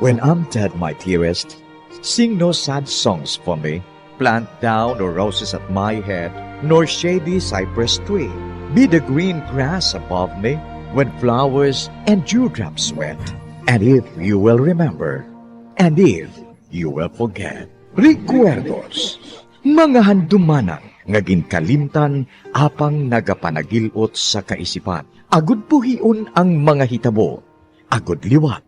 When I'm dead, my dearest, sing no sad songs for me. Plant down no roses at my head, nor shady cypress tree. Be the green grass above me when flowers and dewdrops wet. And if you will remember, and if you will forget, recuerdos, mga handumanan, ngaging kalimtan, apang nagapanagilot sa kaisipan. Agud puhiun ang mga hitabo, agud liwat,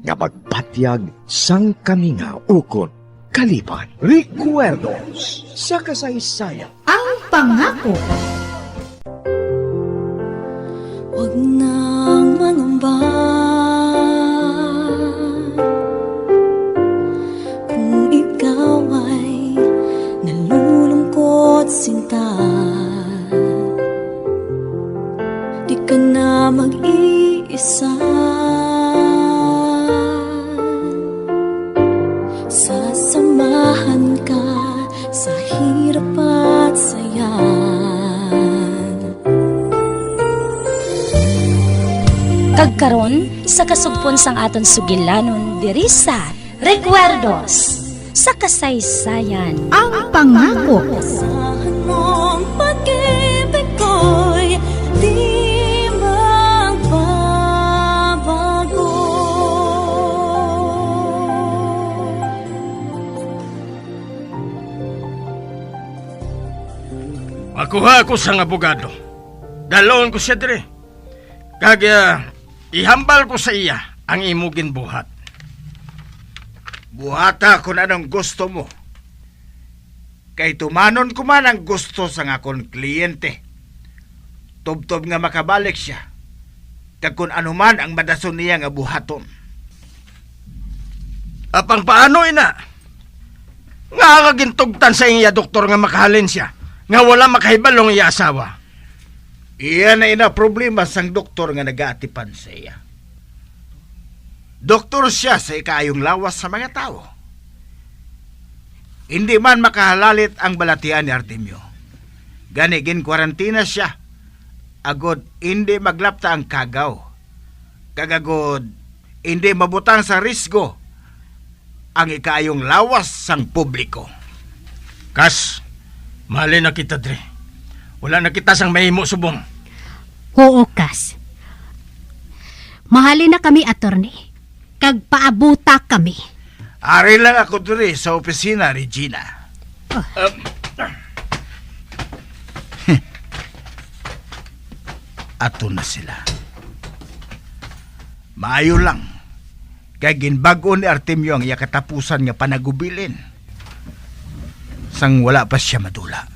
nga magpatyag sang kami nga ukon. Kalipan, recuerdos sa kasaysayan. Ang pangako. Huwag nang mangamba kung ikaw ay nalulungkot sinta. Di ka na mag-iisa. Sasamahan ka sa hirap at saya. Kagkaron sa kasugpon sang aton sugilanon diri sa Recuerdos sa kasaysayan. Ang pangako. Asahan mong pag-ibig ko'y di magbabago. Makuha ko sang abogado. Dalon ko siya dire. Kaya ihambal ko sa iya ang imugin buhat. Buhata kung anong gusto mo. Kay tumanon ko man ang gusto sa akong kliyente. Tubtob nga makabalik siya. Kag kung ano man ang madason niya nga buhaton. Apang paano ina? Nga kagintugtan sa iya doktor nga makahalin siya. Nga wala makahibalong iya asawa. Iyan na ina problema sang doktor nga nag-aatipan sa iya. Doktor siya sa ikayong lawas sa mga tao. Hindi man makahalalit ang balatian ni Artemio. Ganigin kwarantina siya. Agod hindi maglapta ang kagaw. Kagagod hindi mabutang sa risgo ang ikayong lawas sang publiko. Kas, mali na kita dre. Wala na kita sang mahimo subong. Oo, Kas. Mahalin na kami, attorney. Kag paabuta kami. Ari lang ako diri sa opisina, Regina. Ato na sila. Maayo lang. Kaya ginbago ni Artemio ang iya katapusan nga panagubilin. Sang wala pa siya madula.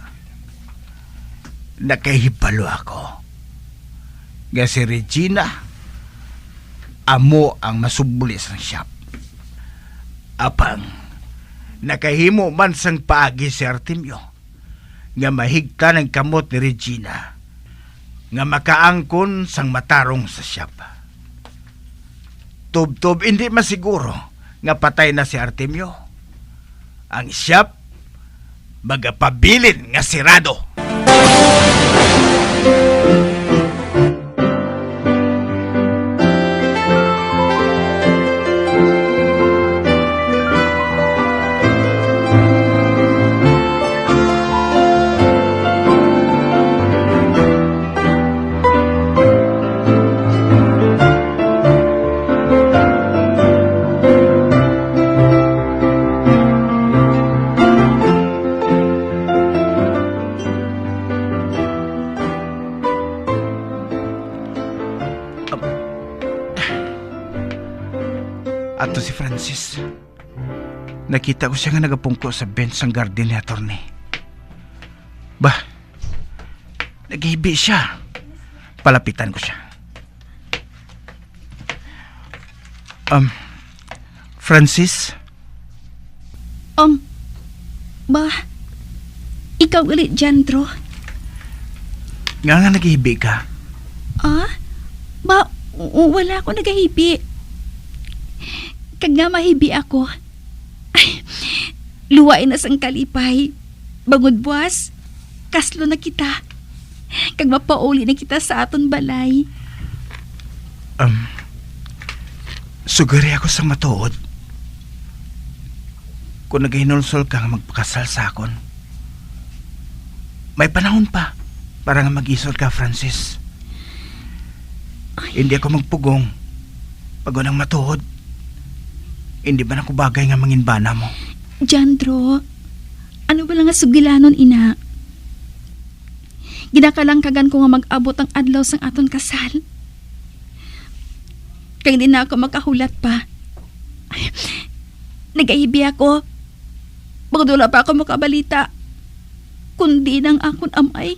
Nakahibalo ako. Nga si Regina, amo ang masubuli sang shop. Apang, nakahimo man sang paagi si Artemio nga mahigta ng kamot ni Regina nga makaangkon sang matarong sa shop. Tub-tub hindi masiguro nga patay na si Artemio. Ang shop magapabilin nga sirado. Ato si Francis. Nakita ko siya nga nagapungko sa bench ng garden ni attorney. Bah, naghibi siya. Palapitan ko siya. Francis? Ba, ikaw ulit dyan, Dro? Nga naghibi ka? Ba, wala ako nagahibi. Kag nga mahibi ako. Ay, luwain na sang kalipay. Bangod buwas, kaslo na kita. Kag mapauli na kita sa aton balay. Sugari ako sa matuod. kung nagahinulsol ka nga magpakasal sa akon. May panahon pa para nga mag-isol ka, Francis. Hindi ako magpugong pag unang matuod. Hindi ba na ko bagay nga manginbana mo? Jandro, ano ba lang nga sugilanon, ina? Ginakalang ko nga mag-abot ang adlaw sang aton kasal. Kaya di na ako makahulat pa. Ay, nagaibi ako. Bakit wala pa ako makabalita. Kundi nang akon amay.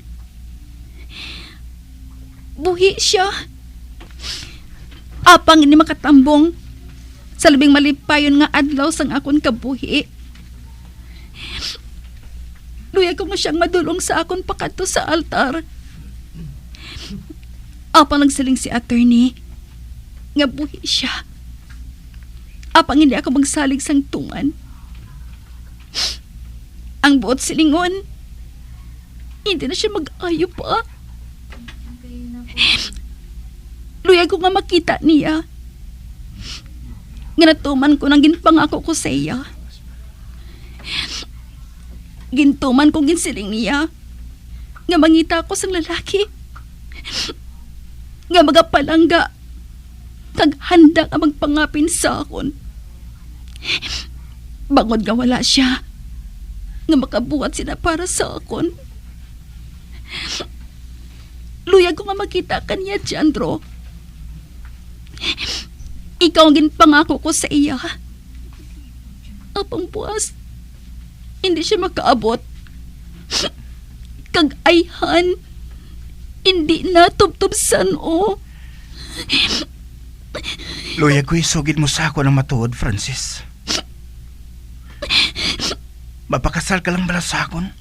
Buhi siya. Apang ini makatambong sa labing malipayon nga adlaw sang akon kabuhi. Luya ko nga siyang madulong sa akon pakadto sa altar. Apang nagsiling si attorney nga buhi siya. Apang hindi ako magsalig sang tungan. Ang buot silingon, hindi na siya mag-ayo pa. Luya ko nga makita niya. Nga natuman ko nang ginpangako ko sa iya. Gintuman kong ginsiling niya nga mangita ko sang lalaki nga magapalangga kag handa nga magpangapin sa akon. Bangod nga wala siya nga makabuhat sila para sa akon. Luya ko nga makita kaniya, Jandro. Ikaw ang ginpangako ko sa iya. Apang buwas, hindi siya makaabot. Kag ayhan, hindi na tubtubsan o. Luya ko isugid mo sa ako ng matuod, Francis. Mapakasal ka lang bala sa akon?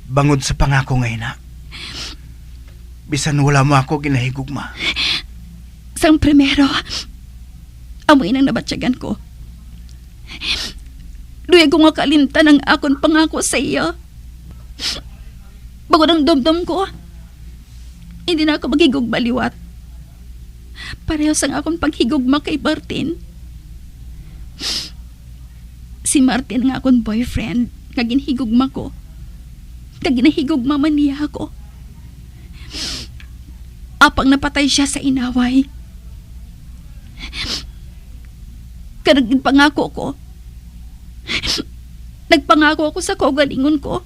Bangod sa pangako ngayon na. Bisan wala mo ako ginahigugma. Sang primero, amoy nang nabatsyagan ko. Luya ko nga kalimtan ang akon pangako sa iya. Bago ng dumdum ko, hindi na ako maghigugma liwat. Pareho sang akon paghigugma kay Martin. Si Martin nga akon boyfriend, nga ginhigugma ko. Kag ginahigugma man niya ako. Apang napatay siya sa inaway. Kanagin pangako ko. Nagpangako ako sa kaugalingon ko.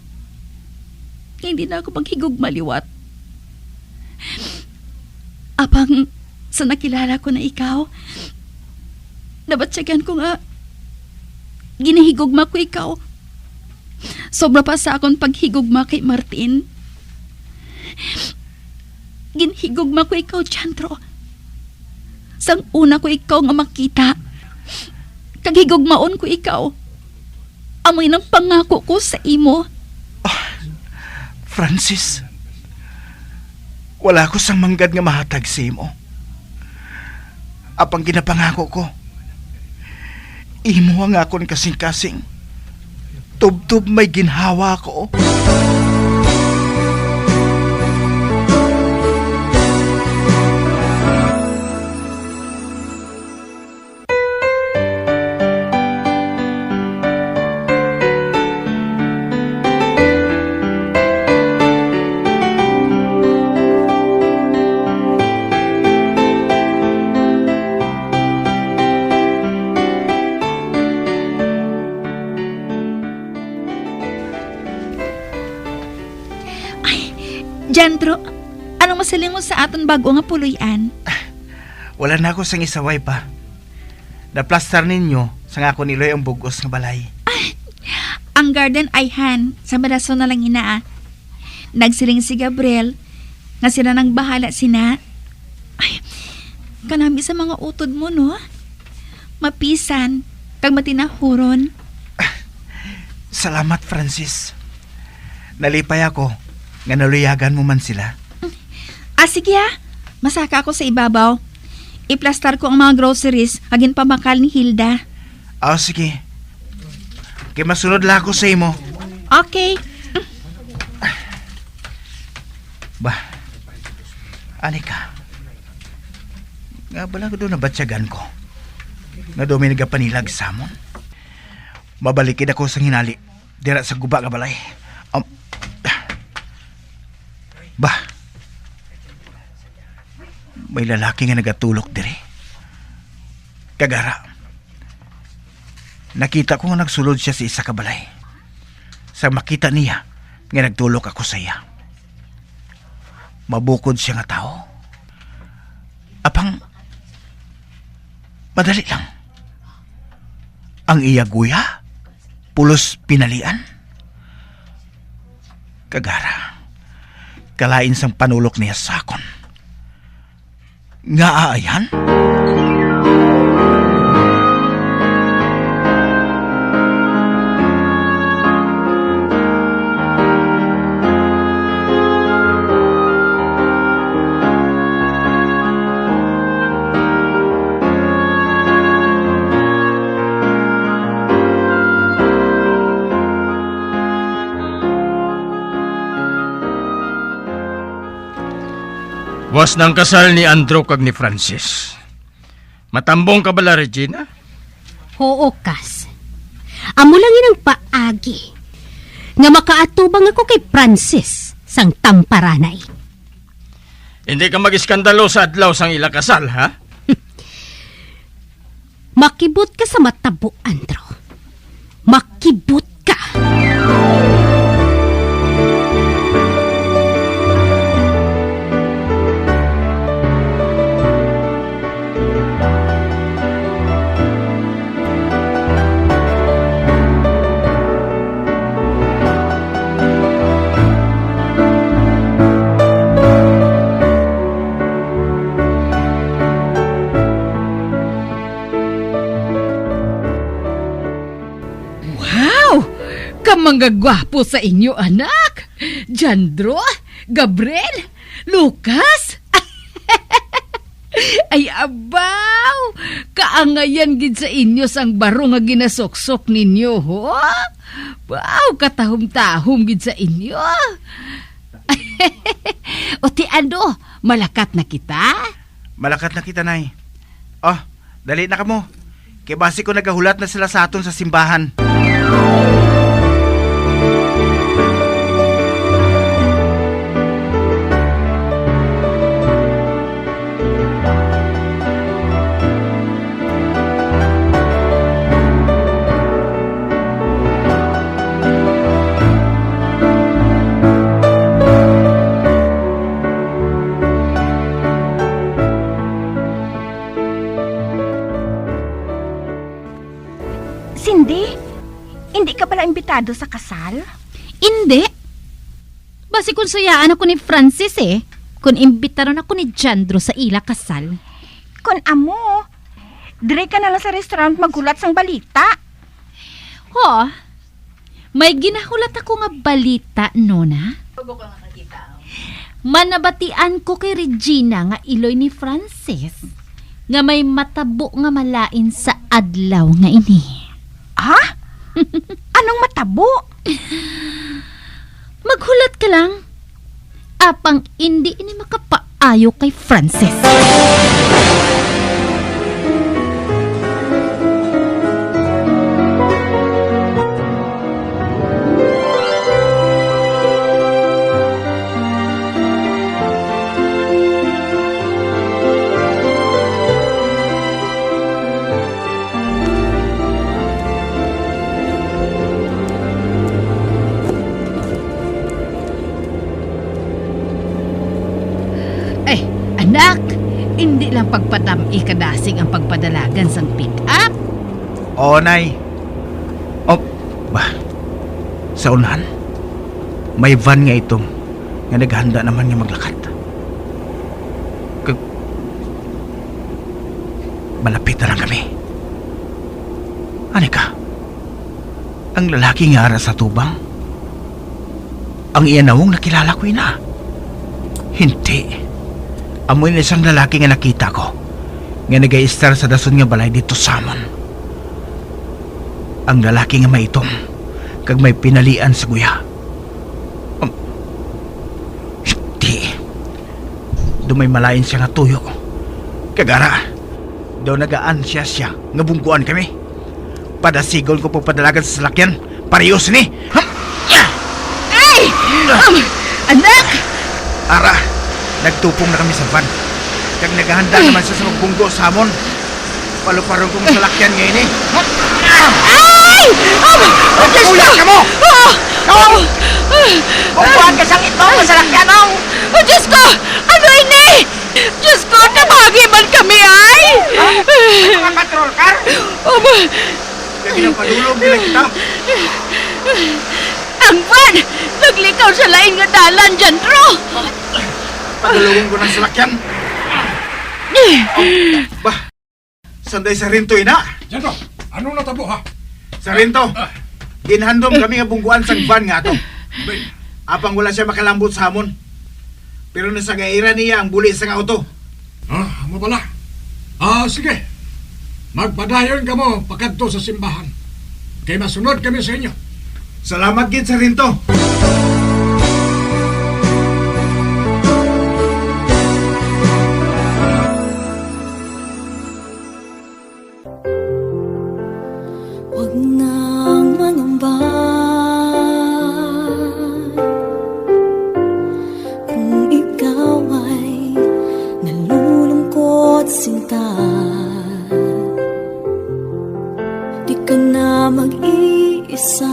Hindi na ako maghigugma liwat. Apang sa nakilala ko na ikaw, nabatsyagan ko nga ginahigugma ko ikaw. Sobra pa sa akong paghigugma kay Martin. Ginhigugma ko ikaw, Jandro. Sang una ko ikaw nga makita. Kaghigugmaon ko ikaw. Amoy ng pangako ko sa imo. Francis, wala ko sang manggad nga mahatag sa imo. Apang ginapangako ko, imo ang akon kasing-kasing. Tub-tub may ginhawa ko. Jandro, anong masaling mo sa aton bago nga puloy-an? Wala na ako sang isaway pa. Naplastar ninyo sang ako niloy ang bugos nga balay. Ang garden ay han, sa baraso na lang ina. Nagsiring si Gabriel, nga sila nang bahala sina. Ay, kanami sa mga utod mo, no? Mapisan, kag matinahuron. Salamat, Francis. Nalipay ako nga naluyagan mo man sila. Sige masaka ako sa ibabaw. Iplastar ko ang mga groceries agin pamakal ni Hilda. Sige. Kaya masunod lang ako sa imo. Okay. Bah, Anika, nga bala ko doon nabatsyagan ko. Nga doon may nagapanilag sa amon. Mabalikin ako sa hinali. Dira sa guba nga balay. Bah, may lalaki nga nagatulok diri. Kagara, nakita ko nga nagsulod siya sa isa ka balay. Sa makita niya, nga nagtulok ako sa iya. Mabukod siya nga tao. Apang, madali lang. Ang iya guya, pulos pinalian. Kagara, kalain sang panulok niya sa akon. Nga aayan? Was ng kasal ni Andrew kag ni Francis. Matambong ka bala, Regina? Oo, Kas. Amo lang inang paagi. Nga makaatubang ako kay Francis sang tamparanay. Hindi ka mag-iskandalo sa adlaw sang ila kasal, ha? Makibot ka sa matabo, Andrew. Makibot ka. Manggagwapo sa inyo, anak. Jandro, Gabriel, Lucas. Ay, abaw! Kaangayan gid sa inyo sang baro nga ginasoksok ninyo, ho? Wow, katahom-tahom gid sa inyo. O ti ano, malakat na kita? Malakat na kita, Nay. Oh, dali na kamo. Kaya basi ko nagahulat na sila sa aton sa simbahan. Cindy, hindi ka pala imbitado sa kasal? Hindi. Basi kung sayaan ako ni Francis kung imbitaron ako ni Jandro sa ila kasal. Kung amo, dire ka na lang sa restaurant maghulat sang balita. Ho, may ginahulat ako nga balita, Nona. Manabatian ko kay Regina nga iloy ni Francis nga may matabo nga malain sa adlaw nga ini. Ha? Anong matabo? Maghulat ka lang. Apang hindi ini makapaayo kay Francis. Anak, hindi lang pagpadami kadasig ang pagpadalagan sang pick-up. Oo, Nay. Oh, bah. Sa unahan, may van nga itong nga naghanda naman nga maglakad. Malapit na lang kami. Anika, ang lalaki nga ara sa tubang, ang iyanawong nakilala ko na. Hindi. Amoy na isang lalaki nga nakita ko nga nag-i-star sa dason nga balay dito sa amon. Ang lalaki nga maitom kag may pinalian sa guya. Hindi. Dumay malain siya nga tuyo. Kagara, daw nagaan siya nga bungkuan kami. Padasigol ko po padalagan sa salakyan. Parehos ni. Anak! Ara, nagtupong na kami sa van. Kag naghahanda naman siya sa magbunggo sa hamon. Paluparong kong salakyan ngayon eh. Uyak ka mo! Bungguan ka sang ito sa salakyan mo! Oh, Diyos ko! Ano ini? Diyos ko, tabagi man kami ay! Mga patrol car! Kaya ginapadulog nila kita. Ang van! Naglikaw sa lain nga dalan dyan, Dro! Padulogin ko ng salakyan. Bah, sanday Sarento ina. Jandro, ano natabo ha? Sarento, ginhandom kami nga bungguan sang van nga to. Apang wala siya makalambot sa hamon. Pero nasa gaira niya ang buli sa auto. Mo pala. Sige. Magpadayon ka mo pagkadto sa simbahan. Kay masunod kami sa inyo. Salamat gid Sarento. Huwag nang mangamba kung ikaw ay nalulungkot sinta. Di ka na mag-iisa.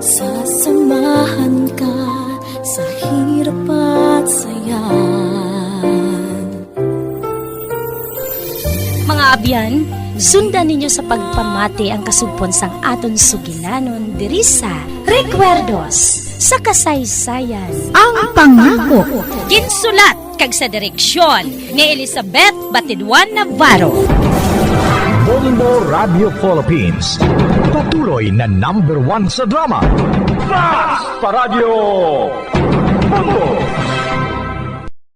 Sasamahan ka sa hirap at saya. Mga abyan, sundan ninyo sa pagpamati ang kasugpon sang aton sugilanon diri sa Recuerdos sa kasaysayan. Ang pangako. Ginsulat kag sa direksyon ni Elizabeth Batiduan Navarro. Bombo Radio Philippines. Patuloy na #1 sa drama. Fast Paradyo! Bombo!